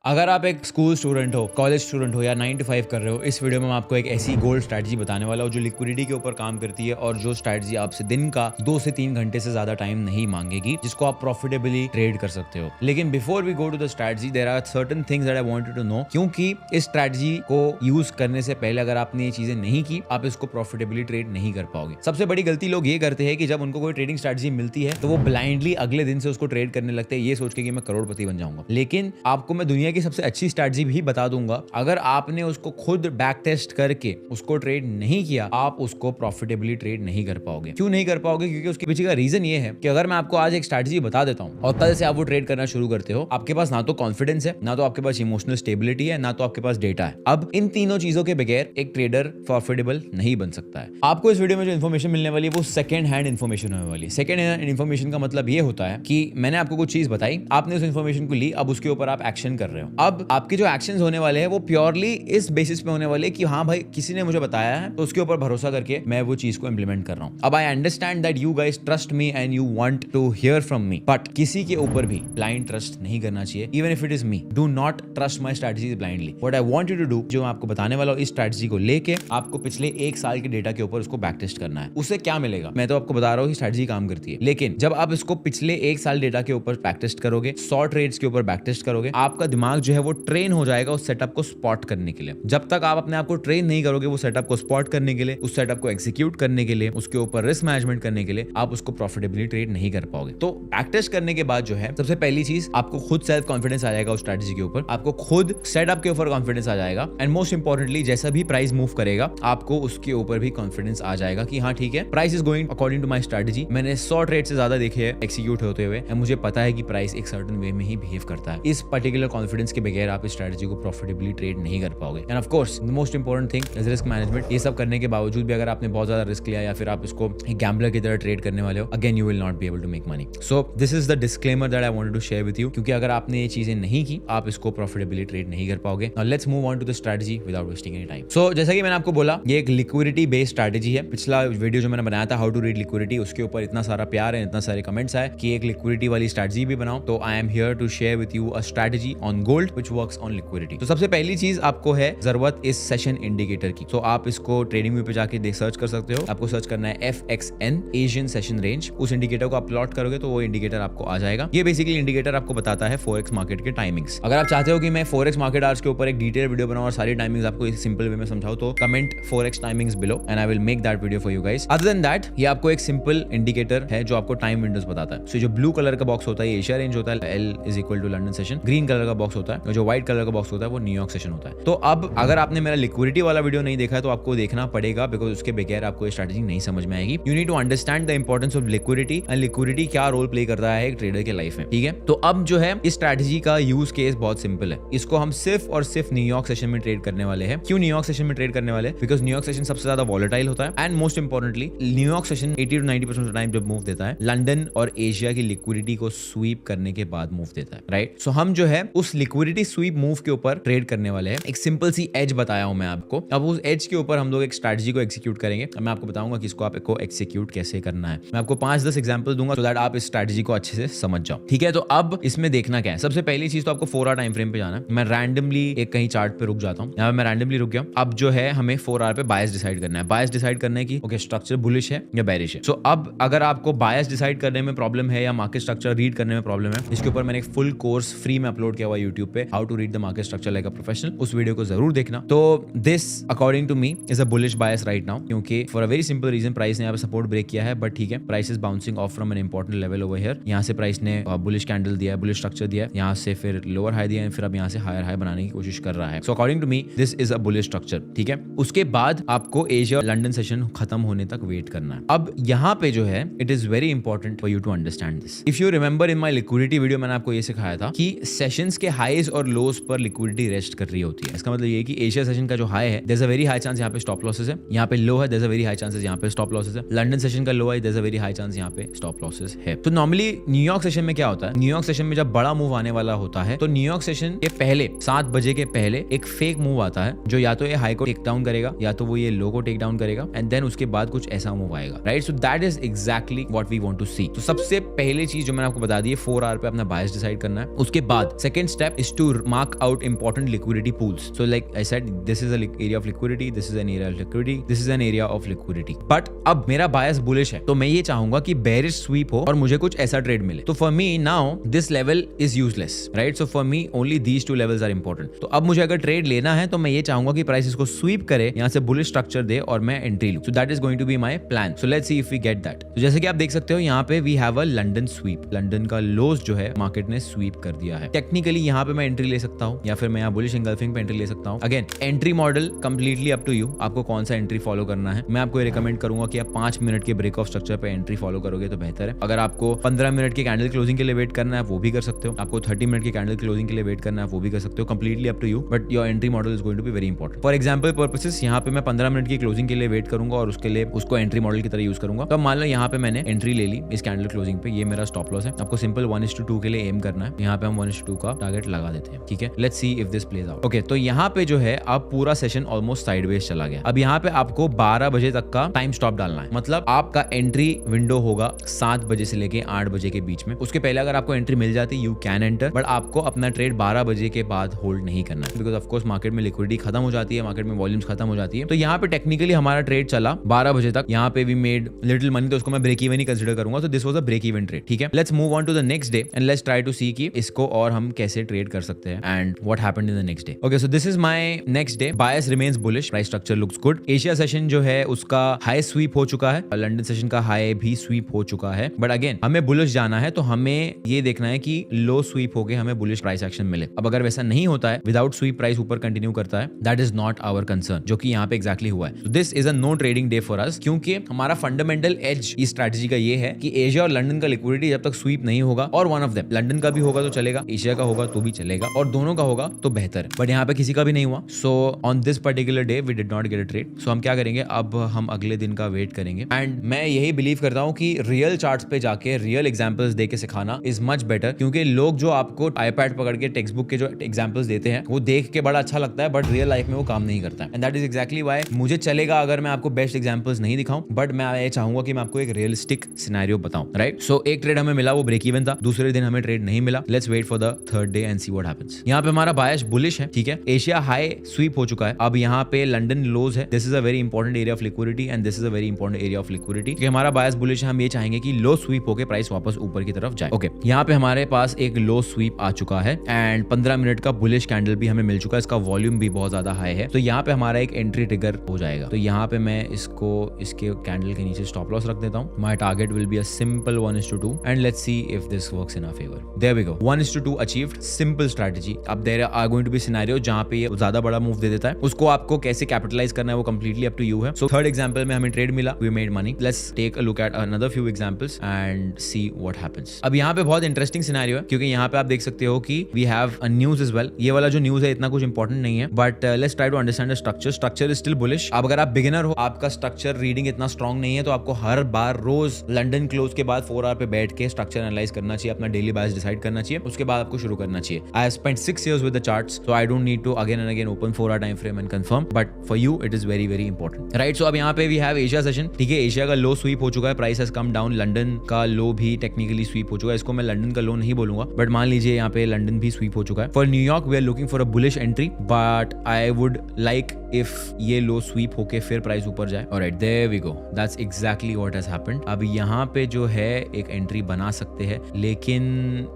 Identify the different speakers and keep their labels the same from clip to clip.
Speaker 1: अगर आप एक स्कूल स्टूडेंट हो, कॉलेज स्टूडेंट हो या 9 to 5 कर रहे हो, इस वीडियो में मैं आपको एक ऐसी गोल्ड स्ट्रैटेजी बताने वाला हूँ जो लिक्विडिटी के ऊपर काम करती है और जो स्ट्रैटेजी आपसे दिन का 2 से 3 घंटे से ज्यादा टाइम नहीं मांगेगी, जिसको आप प्रॉफिटेबली ट्रेड कर सकते हो। लेकिन before we go to the strategy, there are certain things that I want you to know, क्योंकि इस स्ट्रैटेजी को यूज करने से पहले अगर आपने ये चीजें नहीं की, आप इसको प्रॉफिटेबली ट्रेड नहीं कर पाओगे। सबसे बड़ी गलती लोग ये करते हैं कि जब उनको कोई ट्रेडिंग स्ट्रैटेजी मिलती है तो वो ब्लाइंडली अगले दिन से उसको ट्रेड करने लगते हैं, ये सोच के कि मैं करोड़पति बन जाऊंगा। लेकिन आपको मैं दुनिया की सबसे अच्छी स्ट्रैटेजी भी बता दूंगा, अगर आपने उसको खुद बैक टेस्ट करके उसको ट्रेड नहीं किया, आप उसको प्रॉफिटेबली ट्रेड नहीं कर पाओगे। क्यों नहीं कर पाओगे? क्योंकि उसके पीछे का रीजन ये है कि अगर मैं आपको आज एक स्ट्रैटेजी बता देता हूं और कल से आप वो ट्रेड करना शुरू करते हो, आपके पास ना तो कॉन्फिडेंस है, ना तो आपके पास इमोशनल स्टेबिलिटी है, ना तो आपके पास डेटा है। अब इन तीनों चीजों के बगैर एक ट्रेडर प्रॉफिटेबल नहीं बन सकता है। आपको इस वीडियो में जो इन्फॉर्मेशन मिलने वाली है वो सेकंड हैंड इन्फॉर्मेशन होने वाली है। सेकंड हैंड इन्फॉर्मेशन का मतलब ये होता है कि मैंने आपको कुछ चीज बताई, आपने उस इन्फॉर्मेशन को ली, अब उसके ऊपर आप एक्शन कर रहे हो। अब आपके जो एक्शंस होने वाले हैं वो प्योरली इस बेसिस पे होने वाले कि हाँ भाई किसी ने मुझे बताया है तो उसके ऊपर भरोसा करके मैं वो चीज को इंप्लीमेंट कर रहा हूं। अब I understand that you guys trust me and you want to hear from me, but किसी के ऊपर भी ब्लाइंड ट्रस्ट नहीं करना चाहिए, even if it is me. Do not trust my strategies blindly. What I want you to do, जो मैं आपको बताने वाला हूं, इस स्ट्रैटेजी को लेके आपको पिछले 1 साल के डेटा के ऊपर उसको बैक टेस्ट करना है। उससे क्या मिलेगा? मैं तो आपको बता रहा हूं कि स्ट्रैटेजी काम करती है, लेकिन जब आप इसको पिछले 1 साल डेटा के ऊपर बैक टेस्ट करोगे, 100 ट्रेड्स के ऊपर बैक टेस्ट करोगे, आपका दिमाग जो है वो ट्रेन हो जाएगा उस सेटअप को स्पॉट करने के लिए। जब तक आप अपने आप को ट्रेन नहीं करोगे वो सेटअप को स्पॉट करने के लिए, उस सेटअप को एग्जीक्यूट करने के लिए, उसके ऊपर रिस्क मैनेजमेंट करने के लिए, आप उसको प्रॉफिटेबली ट्रेड नहीं कर पाओगे। तो बैक टेस्ट करने के बाद जो है सबसे पहली चीज, आपको खुद सेल्फ कॉन्फिडेंस आ जाएगा उस स्ट्रैटेजी के ऊपर, आपको खुद सेटअप के ऊपर कॉन्फिडेंस आ जाएगा, एंड मोस्ट इंपॉर्टेंटली जैसा भी प्राइस मूव करेगा आपको उसके ऊपर भी कॉन्फिडेंस आ जाएगा कि हाँ ठीक है, price is going according to my strategy. मैंने 100 ट्रेड से ज्यादा देखे हैं एक्सिक्यूट होते हुए, मुझे पता है कि प्राइस एक सर्टेन वे में ही बिहेव करता है। इस पर्टिकुलर कॉन्फिडेंस के बगैर आप इस स्ट्रैटेजी को प्रॉफिटेबली ट्रेड नहीं कर पाओगे। End of course the most important thing is risk management. ये सब करने के बावजूद भी अगर आपने बहुत ज्यादा रिस्क लिया या फिर आप इसको एक गैम्बलर की तरह ट्रेड करने वाले हो, again you will not be able to make money. So this is the disclaimer that I wanted to share with you, क्योंकि अगर आपने ये चीजें नहीं की, आप इसको प्रॉफिटेबली ट्रेड नहीं कर पाओगे। Now let's move on to the strategy without wasting any time. So जैसा कि मैंने आपको बोला, ये एक लिक्विडिटी बेस्ड स्ट्रैटेजी है। पिछला वीडियो जो मैंने बनाया था हाउ टू रीड लिक्विडिटी, उसके ऊपर इतना सारा प्यार है, इतना सारे कमेंट्स आए कि एक लिक्विडिटी वाली स्ट्रैटेजी भी बनाओ, तो I am here to share with you a strategy on gold which works on liquidity. तो सबसे पहली चीज आपको है जरूरत इस सेशन इंडिकेटर की। तो आप इसको ट्रेडिंग व्यू पे जाके सर्च कर सकते हो। आपको सर्च करना है FXN एशियन सेशन रेंज। उस इंडिकेटर को आप प्लॉट करोगे तो वो इंडिकेटर आपको आ जाएगा। ये बेसिकली इंडिकेटर आपको बताता है फॉरेक्स मार्केट के टाइमिंग्स। अगर आप चाहते हो कि मैं फॉरेक्स मार्केट आवर्स के ऊपर एक डिटेल वीडियो बनाऊं और सारी टाइमिंग्स आपको इस सिंपल वे में समझाऊं, तो comment forex timings below and I will make that video for you guys. Other than that, ये आपको एक सिंपल इंडिकेटर है जो आपको टाइम विंडोज बताता है। सो जो ब्लू कलर का बॉक्स होता है एशिया रेंज होता है, L is equal to London session. Green colour का बॉक्स होता है, जो व्हाइट कलर का बॉक्स होता है वो न्यूयॉर्क सेशन होता है। तो अब अगर आपने मेरा लिक्विडिटी वाला वीडियो नहीं देखा है तो आपको देखना पड़ेगा, बिकॉज उसके बगैर आपको ये स्ट्रैटेजी नहीं समझ में आएगी। You need to understand the importance of liquidity and liquidity क्या रोल प्ले करता है एक ट्रेडर के लाइफ में, ठीक है। तो अब जो है इस स्ट्रैटेजी का यूज केस बहुत सिंपल है। इसको हम सिर्फ और सिर्फ न्यूयॉर्क सेशन में ट्रेड करने वाले हैं। क्यों न्यूयॉर्क सेशन में ट्रेड करने वाले? बिकॉज न्यूयॉर्क सेशन सबसे ज्यादा वॉलेटाइल होता है, and most importantly New York session 80 to 90% of time जब मूव देता है, लंदन और एशिया की लिक्विडिटी को स्वीप करने के बाद मूव देता है, राइट। सो हम जो है उस लिक्विडिटी स्वीप मूव के ऊपर ट्रेड करने वाले हैं। एक सिंपल सी एज बताया हूं मैं आपको। अब उस एज के ऊपर हम लोग एक स्ट्रैटेजी को एग्जीक्यूट करेंगे। मैं आपको बताऊंगा कि इसको आपको एग्जीक्यूट कैसे करना है। मैं आपको 5-10 एग्जांपल दूंगा सो दैट आप इस स्ट्रैटेजी को अच्छे से समझ जाओ, ठीक है। तो अब इसमें देखना क्या है, सबसे पहली चीज तो आपको 4 आवर टाइम फ्रेम पे जाना है। मैं रैंडमली एक कहीं चार्ट पे रुक जाता हूं। यहाँ पे मैं रैंडमली रुक गया। अब जो है हमें 4 आवर पे बायस डिसाइड करना है। बायस डिसाइड करना है कि ओके स्ट्रक्चर बुलिश है या बेरिश है। सो अब अगर आपको बायस डिसाइड करने में प्रॉब्लम है या मार्केट स्ट्रक्चर रीड करने में प्रॉब्लम है, इसके ऊपर मैंने एक फुल कोर्स फ्री में अपलोड किया हुआ यूट्यूब पे, how to read the market structure like a professional. उस वीडियो को जरूर देखना। तो this according to me is a bullish bias right now, क्योंकि for a very simple reason price ने यहाँ पे सपोर्ट ब्रेक किया है, बट ठीक है, price is bouncing off from an important level over here. यहाँ से प्राइस ने बुलिश कैंडल दिया है, बुलिश स्ट्रक्चर दिया है, यहाँ से फिर लोअर हाई दिया है, फिर अब यहाँ से हायर हाई बनाने की कोशिश कर रहा है। So according to me this is a bullish structure, ठीक है। उसके बाद आपको एशिया लंदन सेशन खत्म होने तक वेट करना है। अब यहाँ पे जो है it is very important for you to understand this. If you remember in my liquidity video मैंने आपको ये सिखाया था कि सेशंस के हाईज और लोज पर लिक्विडिटी रेस्ट कर रही होती है। इसका मतलब ये है कि एशिया सेशन का जो हाई है there is a very high chance यहाँ पे स्टॉप लॉसेस है, यहाँ पे लो है there is a very high chances यहाँ पे स्टॉप लॉसेस है। लंदन सेशन का लो है there is a very high chance यहाँ पे स्टॉप लॉसेस है। तो नॉर्मली न्यूयॉर्क सेशन में क्या होता है, न्यूयॉर्क सेशन में जब बड़ा मूव आने वाला होता है तो न्यूयॉर्क सेशन के पहले 7 बजे के पहले एक फेक मूव आता है जो या तो ये हाई को टेक डाउन करेगा या तो वो ये लो को टेक डाउन करेगा, एंड देन उसके बाद कुछ ऐसा मूव आएगा, right. So that is exactly what we want to see. तो सबसे पहले चीज जो मैंने आपको बता दी है, 4 आवर पे अपना बायस डिसाइड करना है। उसके बाद second step is to mark out important liquidity pools. So like I said, this is an area of liquidity, this is an area of liquidity, this is an area of liquidity. But अब मेरा bias bullish है, तो मैं ये चाहूंगा कि bearish sweep हो और मुझे कुछ ऐसा ट्रेड मिले. तो for me now this level is useless, right? So for me only these two levels are important. तो अब मुझे अगर ट्रेड लेना है तो मैं ये चाहूंगा कि प्राइस इसको स्वीप करे, यहाँ से बुलिश स्ट्रक्चर दे और मैं एंट्री लूं. So that is going to be my plan. So let's see if we get that. तो जैसे कि आप देख सकते हो यहाँ पे we have a London sweep. London का लोज जो है मार्केट ने स्वीप कर दिया है. टेक्निकली यहाँ पे मैं एंट्री ले सकता हूँ या फिर मैं यहाँ बुलिश इंगल्फिंग पे एंट्री ले सकता हूँ. Again entry model completely up to you, आपको कौन सा एंट्री फॉलो करना है. मैं आपको रिकमेंड करूंगा कि आप 5 मिनट के ब्रेक ऑफ स्ट्रक्चर पे एंट्री फॉलो करोगे तो बेहतर है. अगर आपको 15 मिनट के कैंडल क्लोजिंग के लिए वेट करना है वो भी कर सकते हो. आपको 30 मिनट के कैंडल क्लोजिंग के लिए वेट करना है वो भी कर सकते हो. Completely up to you, but your entry model is going to be very important. For example purposes यहाँ पे मैं 15 मिनट की क्लोजिंग के लिए वेट करूंगा और उसके लिए उसको एंट्री मॉडल की तरह यूज करूंगा. तो मान लो यहाँ पे मैंने एंट्री ले ली इस कैंडल क्लोजिंग पे, ये मेरा स्टॉप लॉस है. आपको सिंपल 1:2 के लिए एम करना है. यहाँ पे हम 1:2 का टारगेट लगा देते हैं. ठीक है, let's see if this plays out. Okay, तो यहाँ पे जो है अब पूरा सेशन ऑलमोस्ट साइडवेज चला गया. अब यहाँ पे आपको 12 बजे तक का टाइम स्टॉप डालना है. मतलब आपका एंट्री विंडो होगा 7 बजे से लेके 8 बजे के बीच में. उसके पहले अगर आपको एंट्री मिल जाती यू कैन एंटर, बट आपको अपना ट्रेड 12 बजे के बाद होल्ड नहीं करना है. बिकॉज ऑफकोर्स मार्केट में लिक्विडिटी खत्म हो जाती है, मार्केट में वॉल्यूम्स खत्म हो जाती है. तो यहाँ पे टेक्निकली हमारा ट्रेड चला 12 बजे तक. यहाँ पे वी मेड लिटिल मनी, तो उसको मैं ब्रेक इवन ही कंसीडर करूंगा. तो this was a break even trade. ठीक है, let's move on to the next day and let's try to see कि इसको और हम कैसे ट्रेड कर सकते हैं and what happened in the next day. Okay, so this is my next day. Bias remains bullish, price structure looks good. Asia session जो है उसका हाई स्वीप हो चुका है, लंदन सेशन का हाई भी स्वीप हो चुका है. बट अगेन हमें बुलिश जाना है तो हमें ये देखना है कि लो स्वीप होके हमें बुलिश प्राइस एक्शन मिले. अब अगर वैसा नहीं होता है, विदाउट स्वीप प्राइस ऊपर कंटिन्यू करता है, that is not our concern, जो कि यहाँ पे एग्जैक्टली हुआ है. This is a no trading day for us, क्योंकि हमारा फंडामेंटल एज इस स्ट्रैटेजी का ये है कि एशिया और लंदन का लिक्विडिटी जब तक स्वीप नहीं होगा, और वन ऑफ देम लंदन का भी होगा तो चलेगा, एशिया का होगा तो भी चलेगा, और दोनों का होगा तो बेहतर है. बट यहाँ पे किसी का भी नहीं हुआ. So on this particular day we did not get a trade. So हम क्या करेंगे, अब हम अगले दिन का वेट करेंगे. एंड मैं यही बिलीव करता हूँ कि रियल चार्ट्स पे जाके रियल एग्जांपल्स देके सिखाना इज मच बेटर, क्योंकि लोग जो आपको आईपैड पकड़ के टेक्स्ट बुक के जो एग्जांपल्स देते हैं वो देख के बड़ा अच्छा लगता है, बट रियल लाइफ में वो काम नहीं करता है. And that is exactly why मुझे चलेगा अगर मैं आपको बेस्ट एग्जांपल्स नहीं दिखाऊं, बट मैं ये चाहूंगा कि मैं आपको एक रियलिस्टिक सिनेरियो बताऊं. राइट, सो एक ट्रेड हमें मिला, वो ब्रेक इवन था. दूसरे दिन हमें ट्रेड नहीं मिला. Let's wait for the third day and see what happens. यहाँ पे हमारा बायस बुलिश है. ठीक है, एशिया हाई स्वीप हो चुका है. अब यहाँ पे लंदन लोज है. This is a very important area of liquidity and this is a very important area of liquidity. हमारा बायस बुलिश है, हम ये चाहेंगे कि लो स्वीप होके प्राइस वापस ऊपर की तरफ जाए. ओके, यहाँ पे हमारे पास एक लो स्वीप आ चुका है एंड 15 मिनट का बुलिश कैंडल भी हमें मिल चुका है. इसका वॉल्यूम भी बहुत ज्यादा हाई है. तो यहाँ पे हमारा एक एंट्री ट्रिगर हो जाएगा. तो यहाँ पे मैं इसको इसके कैंडल के नीचे स्टॉप लॉस रख देता हूँ. My target will be a simple 1:2 and let's see if this works in our favour. There we go, 1:2 achieved. Simple strategy. अब there are going to be scenario जहाँ पे ये ज्यादा बड़ा मूव दे देता है. उसको आपको कैसे कैपिटलाइज करना है वो कंप्लीटली अप टू यू है. सो थर्ड एग्जांपल में हमें ट्रेड मिला, we made money. Let's take a look at another few examples and see what happens. अब यहाँ पे बहुत इंटरेस्टिंग सिनेरियो है, क्योंकि यहाँ पे आप देख सकते हो कि we have a news as well. ये वाला जो न्यूज है इतना कुछ इंपॉर्टेंट नहीं है, but let's try to understand the structure. Structure is still bullish. अब अगर आप बिगिनर हो, आपका स्ट्रक्चर रीडिंग इतना स्ट्रॉन्ग नहीं है, तो आपको हर बार रोज लंदन क्लोज के बाद 4 आवर पे बैठ के स्ट्रक्चर एनालाइज करना चाहिए, अपना डेली बायस डिसाइड करना चाहिए, उसके बाद आपको शुरू करना चाहिए. I have spent 6 years with the charts, so I don't need to again and again open 4 hour time frame and confirm, but for you it is very very important, right? So अब यहाँ पे we have Asia session. ठीक है, Asia का लो SVEEP हो चुका है, price has come down. London का लो भी टेक्निकली स्वीप हो चुका है. इसको मैं लंदन का लो नहीं बोलूंगा, बट मान लीजिए यहाँ पे लंदन भी स्वीप हो चुका है. For New York we are looking for a bullish entry, but I would like if ये लो स्वीप होके फिर प्राइस ऊपर जाए. Alright, there we go, that's exactly what has happened. अब यहाँ पे जो है एक एंट्री बना सकते हैं, लेकिन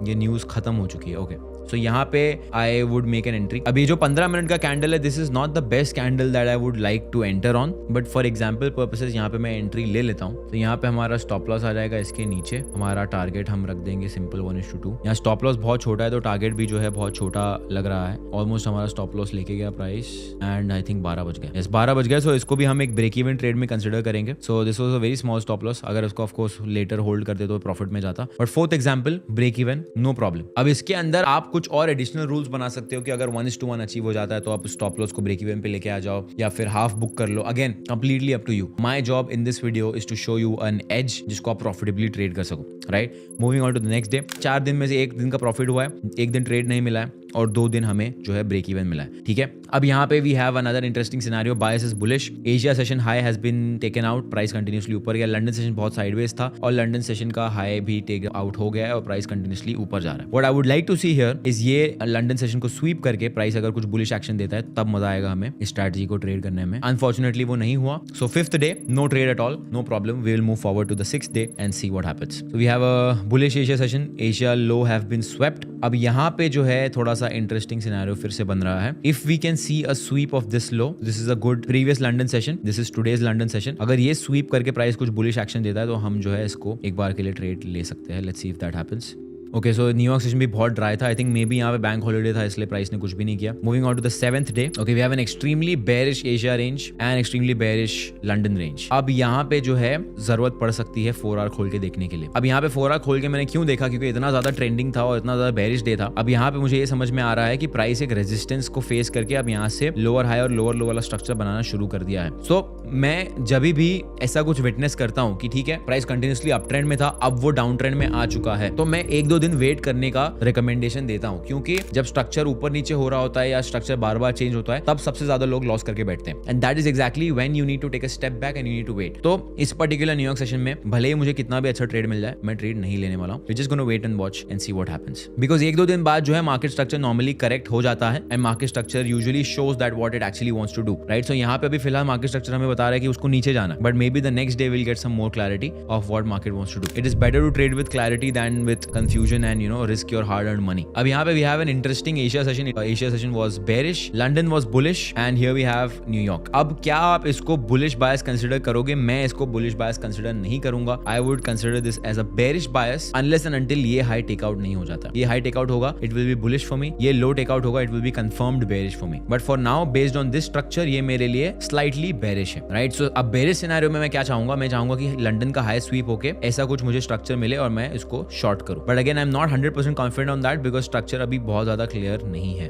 Speaker 1: ये न्यूज खत्म हो चुकी है. ओके, सो यहाँ पे I would make an entry. अभी जो 15 मिनट का कैंडल है, this is not the best candle that I would like to enter on, but for example purposes यहाँ पे मैं एंट्री ले लेता हूँ. तो यहाँ पे हमारा स्टॉप लॉस आ जाएगा इसके नीचे. हमारा टारगेट हम रख देंगे सिंपल 1:2. यहाँ स्टॉप लॉस बहुत छोटा है, तो टारगेट भी जो है बहुत छोटा लग रहा है. ऑलमोस्ट हमारा स्टॉप लॉस लेके गया प्राइस एंड आई थिंक 12 बज गए. यस, 12 बज गए. सो इसको भी हम एक ब्रेक इवन ट्रेड में कंसिडर करेंगे. सो this was a very small stop loss. अगर इसको ऑफकोर्स लेटर होल्ड करते तो प्रॉफिट में जाता, but fourth example break even, no problem. अब इसके अंदर आप कुछ और एडिशनल रूल्स बना सकते हो कि अगर 1:1 अचीव हो जाता है तो आप स्टॉप लॉस को ब्रेक इवन पे लेके आ जाओ, या फिर हाफ बुक कर लो. Again completely up to you. My job in this video is to show you an edge जिसको आप प्रॉफिटेबली ट्रेड कर सको. Right, moving on to the next day. 4 दिन में से एक दिन का प्रॉफिट हुआ है, एक दिन ट्रेड नहीं मिला है. और 2 दिन हमें जो है ब्रेक इवन मिला है, ठीक है। अब यहाँ पे we have another interesting scenario, bias is bullish, Asia session high has been taken out, price continuously ऊपर गया, लंदन सेशन बहुत साइडवेज था और लंदन सेशन का हाई भी टेक आउट हो गया है और प्राइस कंटिन्यूसली ऊपर जा रहा है। What I would like to see here is ये लंदन सेशन को स्वीप करके प्राइस अगर कुछ बुलिश एक्शन देता है तब मजा आएगा हमें इस स्ट्रैटेजी को ट्रेड करने में। अनफॉर्चुनेटली वो नहीं हुआ, so 5th day no trade at all, no problem, we will move forward to the 6th day and see what happens. So we have a bullish Asia session, Asia low have been swept. अब यहाँ पे जो है थोड़ा सा interesting scenario फिर से बन रहा है। If we can see a sweep of this low, this is a good previous London session, this is today's London session, अगर ये स्वीप करके प्राइस कुछ बुलिश एक्शन देता है तो हम जो है इसको एक बार के लिए ट्रेड ले सकते हैं। Let's see if that happens. Okay, so New York session भी बहुत ड्राई था, आई थिंक मे बी यहाँ पे बैंक हॉलिडे था इसलिए प्राइस ने कुछ भी नहीं किया। Moving on to the 7th day, okay, we have an extremely bearish Asia range and extremely bearish London range. अब यहाँ पे जो है जरूरत पड़ सकती है 4 आवर खोल के देखने के लिए। अब यहाँ पे 4 आवर खोल के मैंने क्यों देखा, क्योंकि इतना ज्यादा ट्रेंडिंग था और इतना ज्यादा बेरिश डे था। अब यहाँ पे मुझे ये समझ में आ रहा है कि प्राइस एक रेजिस्टेंस को फेस करके अब यहाँ से लोअर हाई और लोअर लो वाला स्ट्रक्चर बनाना शुरू कर दिया है। सो मैं जब भी ऐसा कुछ विटनेस करता हूँ कि ठीक है प्राइस कंटिन्यूसली अप ट्रेंड में था, अब वो डाउन ट्रेंड में आ चुका है, तो मैं 1-2 दिन वेट करने का रिकमेंडेशन देता हूं, क्योंकि जब स्ट्रक्चर ऊपर नीचे हो रहा होता है या स्ट्रक्चर बार बार चेंज होता है तब सबसे ज्यादा लोग लॉस करके बैठते हैं, and that is exactly when you need to take a step back and you need to wait. तो इस पर्टिकुलर न्यूयॉर्क सेशन में भले ही मुझे कितना भी अच्छा ट्रेड मिल जाए, मैं ट्रेड नहीं लेने वाला हूं। We just gonna wait and watch and see what happens, because 1-2 दिन बाद जो है मार्केट स्ट्रक्चर नॉर्मली करेक्ट हो जाता है and market structure usually shows that what it actually wants to do, right. So यहाँ पे अभी फिलहाल मार्केट स्ट्रक्चर हमें बता रहा है कि उसको नीचे जाना, but may be the next day will get some more clarity of what market wants to do. It is better to trade with clarity than with confusion and you know risk your hard earned money. अब यहाँ पे we have an interesting Asia session. Asia session was bearish, London was bullish, and here we have New York. अब क्या आप इसको bullish bias consider करोगे? मैं इसको bullish bias consider नहीं करूंगा. I would consider this as a bearish bias unless and until ये high takeout नहीं हो जाता. ये high takeout होगा, it will be bullish for me. ये low takeout होगा, it will be confirmed bearish for me. But for now, based on this structure, ये मेरे लिए slightly bearish है, right? So अब bearish scenario में मैं क्या चाहूंगा? मैं चाहूंगा कि लंदन का high sweep होके ऐसा कुछ मुझे structure मिले और मैं इसको short करूं. But again, I'm not 100% confident on that because structure अभी बहुत ज्यादा क्लियर नहीं है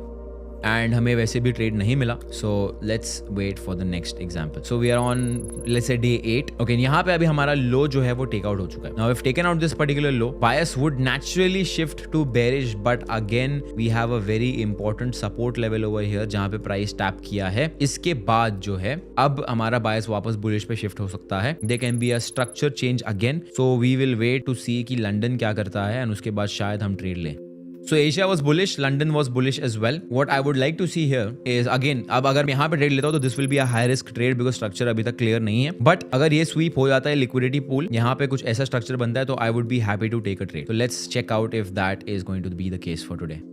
Speaker 1: एंड हमें वैसे भी ट्रेड नहीं मिला। So let's wait for the next example. So we are on let's say day 8। ओके, यहाँ पे अभी हमारा लो जो है वो टेक आउट हो चुका है। Now if taken out this particular low, bias would naturally shift to bearish, but again we have a very important support level over here जहाँ पे प्राइस टैप किया है। इसके बाद जो है अब हमारा बायस वापस बुलिश पे शिफ्ट हो सकता है। They can be a structure change again, so we will wait to see कि लंदन क्या करता है एंड उसके बाद शायद हम ट्रेड लें। So Asia was bullish, London was bullish as well. What I would like to see here is again, अब अगर मैं यहाँ पे ट्रेड लेता हूँ तो this will be a high risk trade because structure अभी तक क्लियर नहीं है। बट अगर ये स्वीप हो जाता है लिक्विडिटी पूल, यहाँ पे कुछ ऐसा स्ट्रक्चर बनता है तो I would be happy to take a trade. So let's check out if that is going to be the case for today.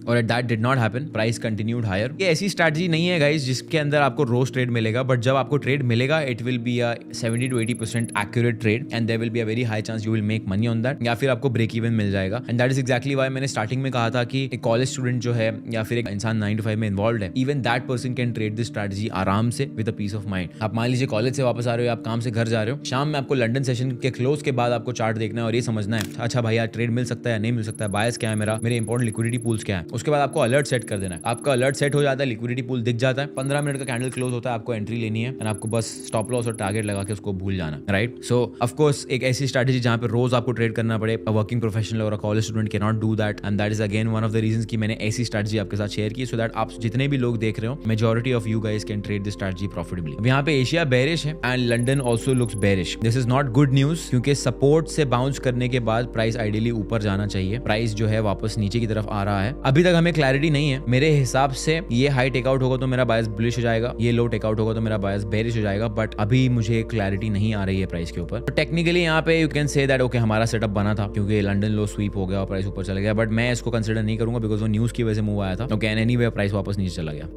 Speaker 1: और that did not happen, price continued higher. ये ऐसी स्ट्रैटेजी नहीं है guys जिसके अंदर आपको रोज trade मिलेगा, but जब आपको ट्रेड मिलेगा it will be a 70 to 80% accurate trade and there will be a very high chance you will make money on that, या फिर आपको ब्रेक इवन मिल जाएगा। And that is exactly why मैंने स्टार्टिंग में कहा था कि एक कॉलेज स्टूडेंट जो है या फिर एक इंसान 9 to 5 में इन्वॉल्व है, even that person can trade this strategy आराम से with a piece of mind. आप मान लीजिए कॉलेज से वापस आ रहे हो, आप काम से घर जा रहे हो, शाम में आपको लंदन सेशन के क्लोज के बाद आपको चार्ट देखना है और ये समझना है अच्छा भाई यार ट्रेड मिल सकता है नहीं मिल सकता है, बायस क्या है मेरे इंपॉर्टेंट लिक्विडिटी पूल्स क्या है। उसके बाद आपको अलर्ट सेट कर देना है। आपका अलर्ट सेट हो जाता है, लिक्विडिटी पूल दिख जाता है, 15 मिनट का कैंडल क्लोज होता है, आपको एंट्री लेनी है एंड आपको बस स्टॉप लॉस और टारगेट लगा के उसको भूल जाना, राइट। सो ऑफ कोर्स एक ऐसी स्ट्रैटेजी जहां पे रोज आपको ट्रेड करना पड़े, अ वर्किंग प्रोफेशनल और a college student can not do that, and that is again one of the reasons कि मैंने ऐसी स्ट्रैटेजी आपके साथ शेयर की, सो दैट आप जितने भी लोग देख रहे हो, majority of you guys can trade this strategy profitably. अब यहाँ पे एशिया बेरिश है and London also looks bearish. This is not good news, क्योंकि सपोर्ट से बाउंस करने के बाद प्राइस आइडियली ऊपर जाना चाहिए। प्राइस जो है वापस नीचे की तरफ आ रहा है, अभी तक हमें क्लैरिटी नहीं है। मेरे हिसाब से ये हाई टेकआउट होगा तो मेरा बायस बुलिश हो जाएगा, ये लो टेकआउट होगा तो मेरा बायस बेरिश हो जाएगा, बट अभी मुझे क्लैरिटी नहीं आ रही है प्राइस के ऊपर। तो टेक्निकली यहाँ पे you can say that okay हमारा सेटअप बना था क्योंकि लंदन लो स्वीप हो गया और प्राइस ऊपर चला गया, बट मैं इसको कंसिडर नहीं करूंगा बिकॉज वो न्यूज की वजह से मूव आया था। ओके, एंड एनीवे प्राइस वापस नीचे चला गया।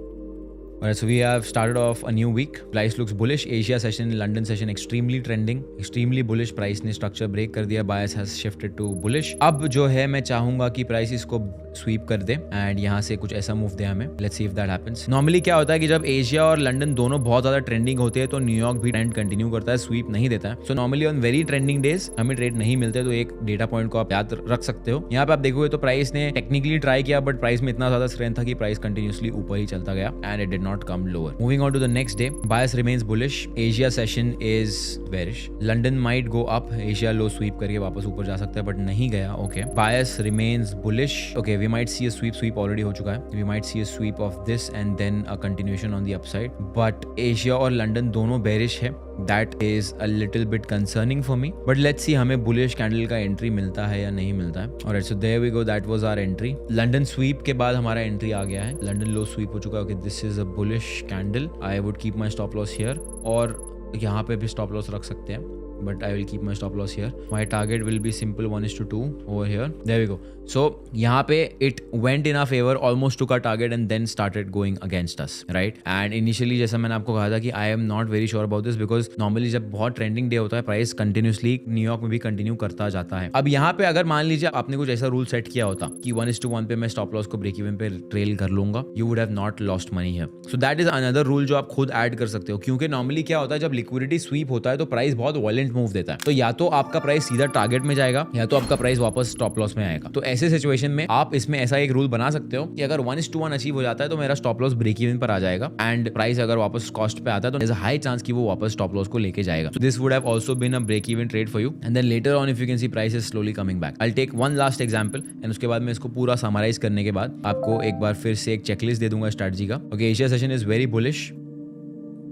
Speaker 1: Alright, so we have started off a new week. Price looks bullish. Asia session, London session extremely trending, extremely bullish. Price ने structure break कर दिया. Bias has shifted to bullish. अब जो है मैं चाहूंगा कि price इसको sweep कर दे एंड यहाँ से कुछ ऐसा मूव दे हमें. Let's see if that happens. Normally क्या होता है कि जब एशिया और लंदन दोनों बहुत ज्यादा ट्रेंडिंग होते हैं तो न्यूयॉर्क भी ट्रेंड कंटिन्यू करता है, स्वीप नहीं देता है. So normally on very trending days हमें ट्रेड नहीं मिलते, तो एक डेटा पॉइंट को आप याद रख सकते हो. यहाँ पे आप देखोगे तो प्राइस ने टेक्निकली ट्राई किया बट प्राइस में इतना ज्यादा स्ट्रेंथ था कि प्राइस कंटिन्यूसली ऊपर ही चलता गया and it did not come lower. Moving on to the next day, bias remains bullish. Asia session is bearish. London might go up. Asia low sweep करके वापस ऊपर जा सकता है, but नहीं गया. Okay. Bias remains bullish. Okay, we might see a sweep. Sweep already हो चुका है. We might see a sweep of this and then a continuation on the upside. But Asia और London दोनों bearish है. That is a little bit concerning for me. But let's see हमें bullish candle का entry मिलता है या नहीं मिलता है. Alright, so there we go. That was our entry. London sweep के बाद हमारा entry आ गया है. London low sweep हो चुका है. Okay, this is a bullish candle. I would keep my stop loss here. और यहाँ पे भी stop loss रख सकते हैं. But I will keep my stop loss here. My target will be simple 1:2 over here. There we go. So यहाँ पे it went in our favor, almost took our target and then started going against us, right? And initially जैसा मैंने आपको कहा था कि I am not very sure about this because normally जब बहुत trending day होता है प्राइस continuously न्यूयॉर्क में भी कंटिन्यू करता जाता है. अब यहाँ पे अगर मान लीजिए आपने कुछ ऐसा रूल सेट किया होता कि 1:1 पे मैं स्टॉप लॉस को ब्रेक इवन पे ट्रेल कर लूंगा, you would have not lost money here. So that is another rule जो आप खुद ऐड कर सकते हो, क्योंकि नॉर्मली क्या होता है जब लिक्विडिटी स्वीप होता है तो प्राइस बहुत वॉलेंट मूव देता है. तो या तो आपका प्राइस सीधा टारगेट में जाएगा या तो आपका प्राइस वापस स्टॉप लॉस में आएगा. तो ऐसे सिचुएशन में आप इसमें ऐसा एक रूल बना सकते हो कि अगर 1:1 अचीव हो जाता है तो मेरा स्टॉप लॉस ब्रेक इवन पर आ जाएगा एंड प्राइस अगर वापस कॉस्ट पे आता है तो there is a high chance कि वो वापस स्टॉप लॉस को लेके जाएगा. So this would have also been a break even trade for you and then later on if you can see price is slowly coming back. I will take one last example एंड उसके बाद मैं इसको पूरा summarise करने के बाद आपको एक बार फिर से एक चेकलिस्ट दे दूंगा स्ट्रेटजी का. Okay, Asia session is very bullish.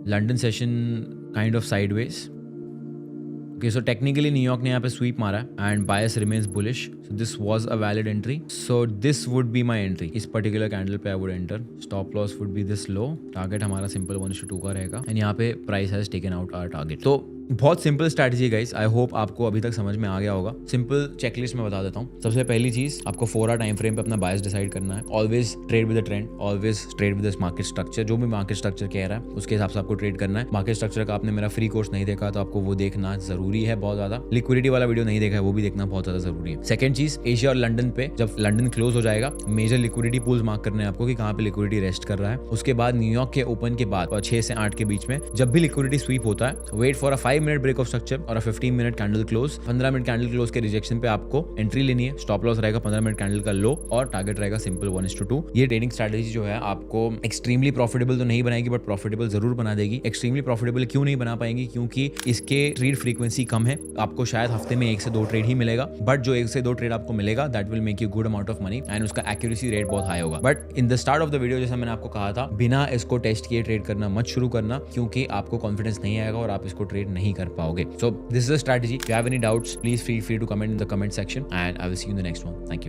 Speaker 1: London session kind of sideways. Okay, so technically New York ने यहाँ पे स्वीप मारा है and bias remains bullish. So this was a valid entry. So this would be my entry. इस particular candle पे I would enter. Stop loss would be this low. Target हमारा simple 1:2 का रहेगा एंड यहाँ पे price has taken out our target. तो बहुत simple strategy guys. I hope आपको अभी तक समझ में आ गया होगा. सिंपल चेकलिस्ट में बता देता हूँ. सबसे पहली चीज आपको 4 आवर टाइम फ्रेम पे अपना बायस डिसाइड करना है. Always trade with the trend. Always trade with the market structure. जो भी मार्केट स्ट्रक्चर कह रहा है उसके हिसाब से आपको ट्रेड करना है. मार्केट स्ट्रक्चर का आपने मेरा फ्री कोर्स नहीं देखा तो आपको वो देखना जरूरी है बहुत ज्यादा. लिक्विडिटी वाला वीडियो नहीं देखा है वो भी देखना बहुत ज्यादा जरूरी है. सेकंड चीज, एशिया और लंदन पे जब लंदन क्लोज हो जाएगा मेजर लिक्विडिटी पूल्स मार्क करने हैं आपको कि कहाँ पे लिक्विडिटी रेस्ट कर रहा है. उसके बाद न्यूयॉर्क के ओपन के बाद 6 से 8 के बीच में जब भी लिक्विडिटी स्वीप होता है wait for a 5 minute break of structure और 15 minute candle close. 15 minute candle close के रिजेक्शन पे आपको एंट्री लेनी है. स्टॉप लॉस रहेगा 15 मिनट कैंडल का लो और टारगेट रहेगा सिंपल 1:2. ये ट्रेडिंग स्ट्रैटेजी जो है आपको एक्सट्रीमली प्रॉफिटेबल तो नहीं बनाएगी बट प्रॉफिटेबल जरूर बना देगी. एक्सट्रीमली प्रॉफिटेबल क्यों नहीं बना पाएंगी? क्योंकि इसके ट्रेड फ्रीक्वेंसी कम है. आपको शायद हफ्ते में 1 से 2 ट्रेड ही मिलेगा बट जो 1 से 2 ट्रेड आपको मिलेगा that will make you good amount of money and उसका एक्यूरेसी रेट बहुत हाई होगा. But in the start of the video जैसा मैंने आपको कहा था बिना इसको टेस्ट किए ट्रेड करना मत शुरू करना क्योंकि आपको कॉन्फिडेंस नहीं आएगा और आप इसको ट्रेड नहीं कर पाओगे. सो this is a strategy. If you have any doubts, please feel free to comment in the comment section and I will see you in the next one. Thank you.